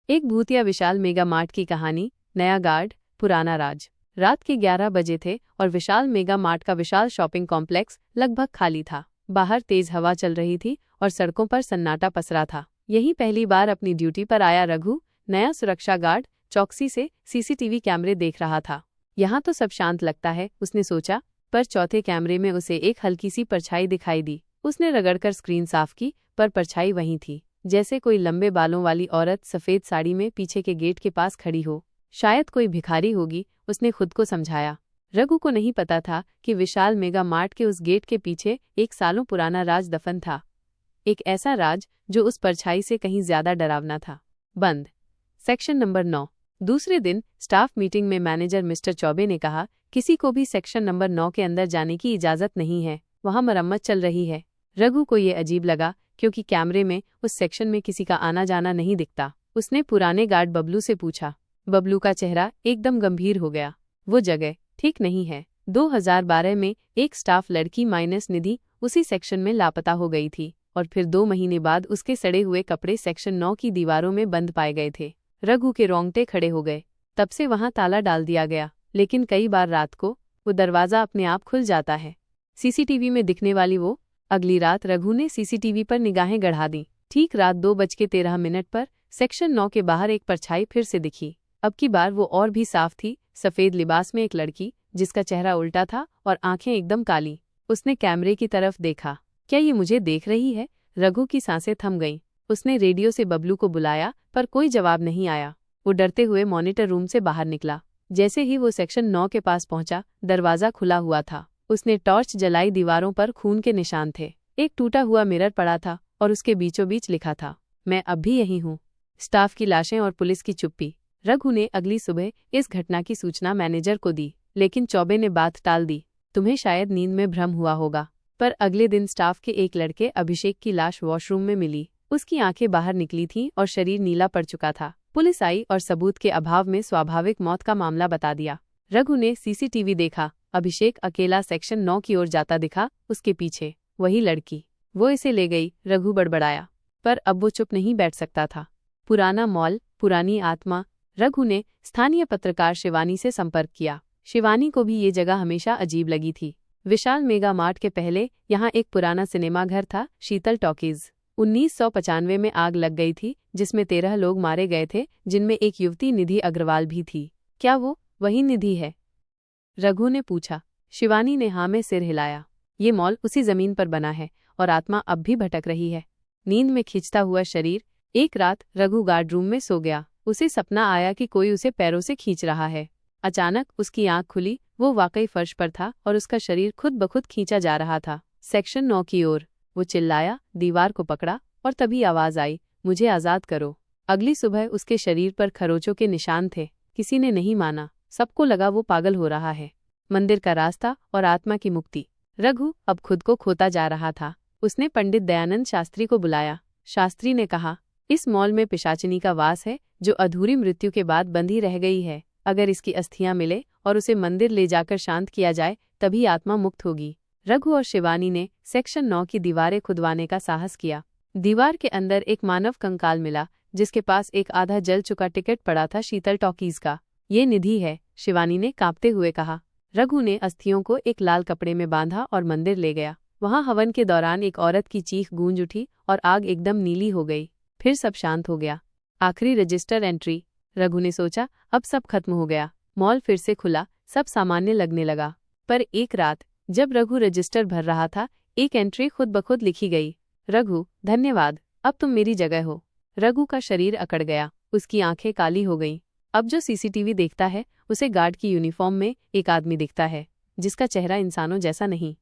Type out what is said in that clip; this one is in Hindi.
एक भूतिया विशाल मेगा मार्ट की कहानी। नया गार्ड, पुराना राज। रात के 11 बजे थे और विशाल मेगा मार्ट का विशाल शॉपिंग कॉम्प्लेक्स लगभग खाली था। बाहर तेज हवा चल रही थी और सड़कों पर सन्नाटा पसरा था। यही पहली बार अपनी ड्यूटी पर आया रघु, नया सुरक्षा गार्ड, चौकसी से सीसीटीवी कैमरे देख रहा था। यहाँ तो सब शांत लगता है, उसने सोचा, पर चौथे कैमरे में उसे एक हल्की सी परछाई दिखाई दी। उसने रगड़कर स्क्रीन साफ की, पर परछाई वहीं थी, जैसे कोई लंबे बालों वाली औरत सफेद साड़ी में पीछे के गेट के पास खड़ी हो। शायद कोई भिखारी होगी, उसने खुद को समझाया। रघु को नहीं पता था कि विशाल मेगा मार्ट के उस गेट के पीछे एक सालों पुराना राज दफन था। एक ऐसा राज जो उस परछाई से कहीं ज्यादा डरावना था। बंद। Section number 9। दूसरे दिन स्टाफ मीटिंग में मैनेजर मिस्टर चौबे ने कहा, किसी को भी सेक्शन नंबर 9 के अंदर जाने की इजाजत नहीं है, वहां मरम्मत चल रही है। रघु को ये अजीब लगा, क्योंकि कैमरे में उस सेक्शन में किसी का आना जाना नहीं दिखता। उसने पुराने गार्ड बबलू से पूछा। बबलू का चेहरा एकदम गंभीर हो गया। वो जगह ठीक नहीं है। 2012 में एक स्टाफ लड़की माइनस निधि उसी सेक्शन में लापता हो गई थी और फिर 2 महीने बाद उसके सड़े हुए कपड़े सेक्शन 9 की दीवारों में बंद पाए गए थे। रघु के रोंगटे खड़े हो गए। तब से वहां ताला डाल दिया गया, लेकिन कई बार रात को वो दरवाजा अपने आप खुल जाता है। सीसीटीवी में दिखने वाली वो। अगली रात रघु ने सीसीटीवी पर निगाहें गढ़ा दी। ठीक रात 2:13 पर सेक्शन 9 के बाहर एक परछाई फिर से दिखी। अब की बार वो और भी साफ थी। सफेद लिबास में एक लड़की, जिसका चेहरा उल्टा था और आंखें एकदम काली। उसने कैमरे की तरफ देखा। क्या ये मुझे देख रही है? रघु की सांसें थम गईं। उसने रेडियो से बबलू को बुलाया, पर कोई जवाब नहीं आया। वो डरते हुए मॉनिटर रूम से बाहर निकला। जैसे ही वो सेक्शन 9 के पास पहुंचा, दरवाजा खुला हुआ था। उसने टॉर्च जलाई। दीवारों पर खून के निशान थे। एक टूटा हुआ मिरर पड़ा था और उसके बीचों बीच लिखा था, मैं अब भी यही हूँ। स्टाफ की लाशें और पुलिस की चुप्पी। रघु ने अगली सुबह इस घटना की सूचना मैनेजर को दी, लेकिन चौबे ने बात टाल दी। तुम्हें शायद नींद में भ्रम हुआ होगा। पर अगले दिन स्टाफ के एक लड़के अभिषेक की लाश वॉशरूम में मिली। उसकी आंखें बाहर निकली थीं और शरीर नीला पड़ चुका था। पुलिस आई और सबूत के अभाव में स्वाभाविक मौत का मामला बता दिया। रघु ने सीसीटीवी देखा। अभिषेक अकेला सेक्शन 9 की ओर जाता दिखा, उसके पीछे वही लड़की। वो इसे ले गई। रघु बड़बड़ाया, पर अब वो चुप नहीं बैठ सकता था। पुराना मॉल, पुरानी आत्मा। रघु ने स्थानीय पत्रकार शिवानी से संपर्क किया। शिवानी को भी ये जगह हमेशा अजीब लगी थी। विशाल मेगा मार्ट के पहले यहाँ एक पुराना सिनेमाघर था, शीतल टॉकीज। 1995 में आग लग गई थी, जिसमें 13 लोग मारे गए थे, जिनमें एक युवती निधि अग्रवाल भी थी। क्या वो वही निधि है? रघु ने पूछा। शिवानी ने हाँ में सिर हिलाया। ये मॉल उसी जमीन पर बना है और आत्मा अब भी भटक रही है। नींद में खिंचता हुआ शरीर। एक रात रघु गार्ड रूम में सो गया। उसे सपना आया कि कोई उसे पैरों से खींच रहा है। अचानक उसकी आंख खुली। वो वाकई फर्श पर था और उसका शरीर खुद ब खुद खींचा जा रहा था, सेक्शन 9 की ओर। वो चिल्लाया, दीवार को पकड़ा और तभी आवाज आई, मुझे आजाद करो। अगली सुबह उसके शरीर पर खरोचों के निशान थे। किसी ने नहीं माना। सबको लगा वो पागल हो रहा है। मंदिर का रास्ता और आत्मा की मुक्ति। रघु अब खुद को खोता जा रहा था। उसने पंडित दयानंद शास्त्री को बुलाया। शास्त्री ने कहा, इस मॉल में पिशाचिनी का वास है, जो अधूरी मृत्यु के बाद बंधी रह गई है। अगर इसकी अस्थियां मिले और उसे मंदिर ले जाकर शांत किया जाए, तभी आत्मा मुक्त होगी। रघु और शिवानी ने सेक्शन 9 की दीवारें खुदवाने का साहस किया। दीवार के अंदर एक मानव कंकाल मिला, जिसके पास एक आधा जल चुका टिकट पड़ा था शीतल टॉकीज का। ये निधि है, शिवानी ने कांपते हुए कहा। रघु ने अस्थियों को एक लाल कपड़े में बांधा और मंदिर ले गया। वहां हवन के दौरान एक औरत की चीख गूंज उठी और आग एकदम नीली हो गई। फिर सब शांत हो गया। आखिरी रजिस्टर एंट्री। रघु ने सोचा, अब सब खत्म हो गया। मॉल फिर से खुला, सब सामान्य लगने लगा। पर एक रात जब रघु रजिस्टर भर रहा था, एक एंट्री खुद ब खुद लिखी गई, रघु, धन्यवाद, अब तुम मेरी जगह हो। रघु का शरीर अकड़ गया। उसकी आंखें काली हो गईं। अब जो सीसीटीवी देखता है, उसे गार्ड की यूनिफॉर्म में एक आदमी दिखता है, जिसका चेहरा इंसानों जैसा नहीं,